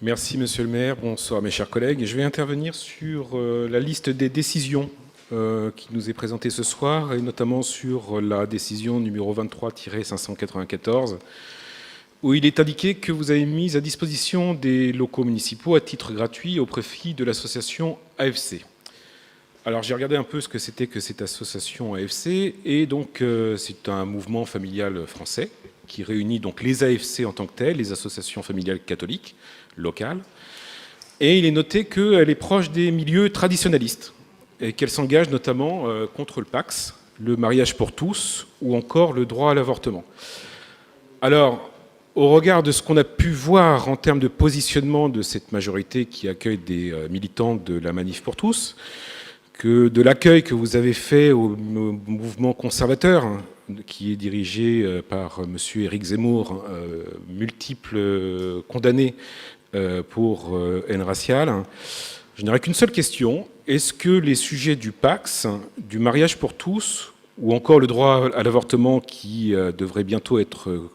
Merci Monsieur le maire, bonsoir mes chers collègues. Je vais intervenir sur la liste des décisions qui nous est présentée ce soir, et notamment sur la décision numéro 23-594, où il est indiqué que vous avez mis à disposition des locaux municipaux à titre gratuit au profit de l'association AFC. Alors j'ai regardé un peu ce que c'était que cette association AFC, et donc c'est un mouvement familial français qui réunit donc les AFC en tant que tels, les associations familiales catholiques locales, et il est noté qu'elle est proche des milieux traditionnalistes et qu'elle s'engage notamment contre le Pacs, le mariage pour tous ou encore le droit à l'avortement. Alors, au regard de ce qu'on a pu voir en termes de positionnement de cette majorité qui accueille des militants de la Manif pour tous, que de l'accueil que vous avez fait au mouvement conservateur, qui est dirigé par M. Éric Zemmour, multiples condamnés pour haine raciale, je n'aurais qu'une seule question. Est-ce que les sujets du Pacs, du mariage pour tous, ou encore le droit à l'avortement qui devrait bientôt être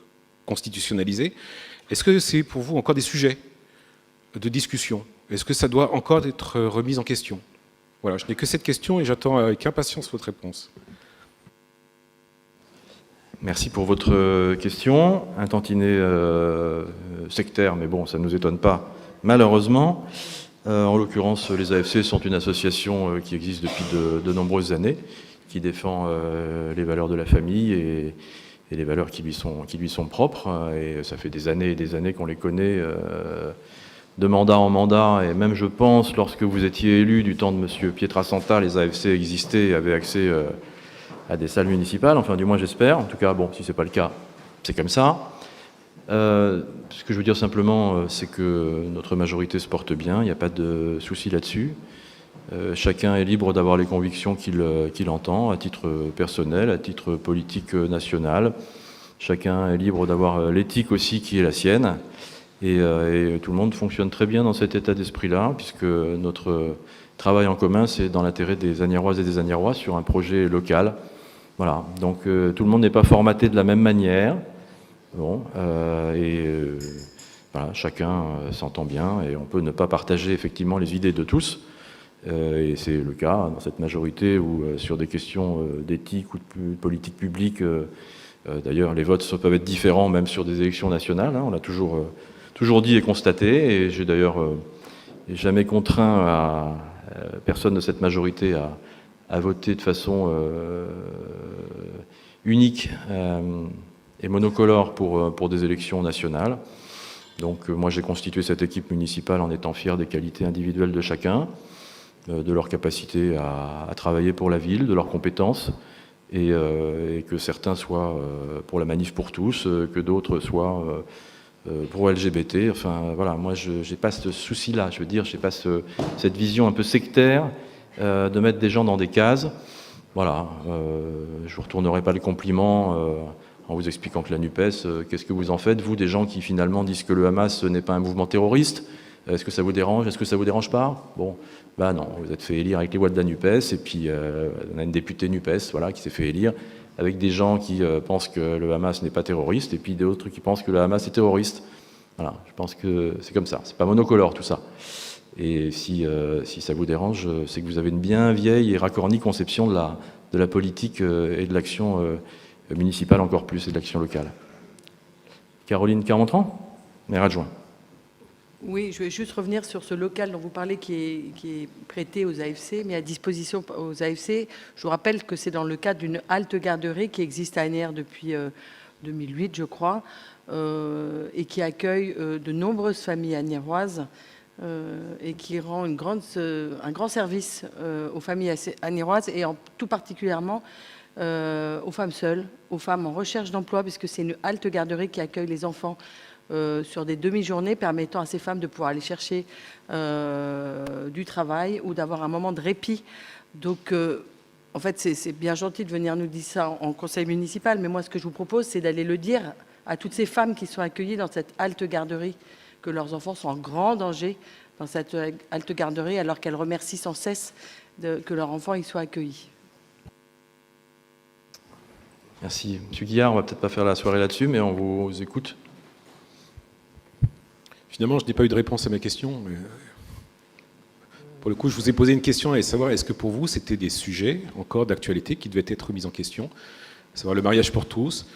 constitutionnalisé, est-ce que c'est pour vous encore des sujets de discussion? Est-ce que ça doit encore être remis en question? Voilà, je n'ai que cette question et j'attends avec impatience votre réponse. Merci pour votre question. Un tantinet sectaire, mais bon, ça ne nous étonne pas, malheureusement. En l'occurrence, les AFC sont une association qui existe depuis de nombreuses années, qui défend les valeurs de la famille et les valeurs qui lui sont propres. Et ça fait des années et des années qu'on les connaît de mandat en mandat. Et même, je pense, lorsque vous étiez élu du temps de M. Pietrasanta, les AFC existaient et avaient accès à des salles municipales, enfin du moins j'espère. En tout cas, bon, si ce n'est pas le cas, c'est comme ça. Ce que je veux dire simplement, c'est que notre majorité se porte bien, il n'y a pas de souci là-dessus. Chacun est libre d'avoir les convictions qu'il entend, à titre personnel, à titre politique national. Chacun est libre d'avoir l'éthique aussi qui est la sienne. Et tout le monde fonctionne très bien dans cet état d'esprit-là, puisque notre travail en commun, c'est dans l'intérêt des Agnéroises et des Agnérois sur un projet local. Voilà, donc tout le monde n'est pas formaté de la même manière. Bon, voilà, chacun s'entend bien et on peut ne pas partager effectivement les idées de tous. Et c'est le cas dans cette majorité où sur des questions d'éthique ou de politique publique, d'ailleurs les votes peuvent être différents même sur des élections nationales, hein, on l'a toujours dit et constaté, et j'ai d'ailleurs jamais contraint personne de cette majorité à voter de façon unique et monocolore pour des élections nationales. Donc moi j'ai constitué cette équipe municipale en étant fier des qualités individuelles de chacun, de leur capacité à travailler pour la ville, de leurs compétences, et que certains soient pour la manif pour tous, que d'autres soient pour LGBT. Enfin voilà, moi je n'ai pas ce souci-là, je veux dire, j'ai pas cette vision un peu sectaire de mettre des gens dans des cases. Voilà, je ne vous retournerai pas le compliment en vous expliquant que la NUPES, qu'est-ce que vous en faites, vous, des gens qui finalement disent que le Hamas n'est pas un mouvement terroriste? Est-ce que ça vous dérange? Est-ce que ça vous dérange pas? Bon, ben non, vous êtes fait élire avec les voix de la NUPES, et puis on a une députée NUPES, voilà, qui s'est fait élire avec des gens qui pensent que le Hamas n'est pas terroriste, et puis d'autres qui pensent que le Hamas est terroriste. Voilà, je pense que c'est comme ça, c'est pas monocolore tout ça. Et si ça vous dérange, c'est que vous avez une bien vieille et racornie conception de la politique et de l'action municipale encore plus, et de l'action locale. Caroline Carmentran, maire adjoint. Oui, je vais juste revenir sur ce local dont vous parlez qui est prêté aux AFC, mis à disposition aux AFC. Je vous rappelle que c'est dans le cadre d'une halte garderie qui existe à Asnières depuis 2008, je crois, et qui accueille de nombreuses familles asniéroises et qui rend un grand service aux familles asniéroises et tout particulièrement aux femmes seules, aux femmes en recherche d'emploi, puisque c'est une halte garderie qui accueille les enfants sur des demi-journées, permettant à ces femmes de pouvoir aller chercher du travail ou d'avoir un moment de répit. Donc, en fait, c'est bien gentil de venir nous dire ça en conseil municipal, mais moi, ce que je vous propose, c'est d'aller le dire à toutes ces femmes qui sont accueillies dans cette halte garderie, que leurs enfants sont en grand danger dans cette halte garderie, alors qu'elles remercient sans cesse que leurs enfants y soient accueillis. Merci. Monsieur Guillard, on va peut-être pas faire la soirée là-dessus, mais on vous écoute. Finalement, je n'ai pas eu de réponse à ma question. Mais pour le coup, je vous ai posé une question à savoir, est-ce que pour vous, c'était des sujets encore d'actualité qui devaient être mis en question, à savoir le mariage pour tous,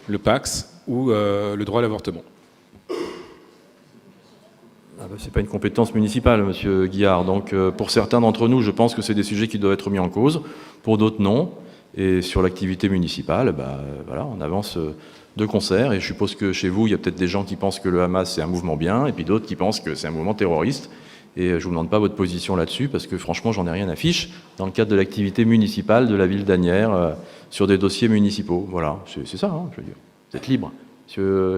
le PACS ou le droit à l'avortement? Ce n'est pas une compétence municipale, monsieur Guillard. Donc, pour certains d'entre nous, je pense que c'est des sujets qui doivent être mis en cause. Pour d'autres, non. Et sur l'activité municipale, voilà, on avance de concert. Et je suppose que chez vous, il y a peut-être des gens qui pensent que le Hamas, c'est un mouvement bien, et puis d'autres qui pensent que c'est un mouvement terroriste. Et je ne vous demande pas votre position là-dessus, parce que franchement, j'en ai rien à fiche, dans le cadre de l'activité municipale de la ville d'Asnières, sur des dossiers municipaux. Voilà, c'est ça, hein, je veux dire. Vous êtes libre. Monsieur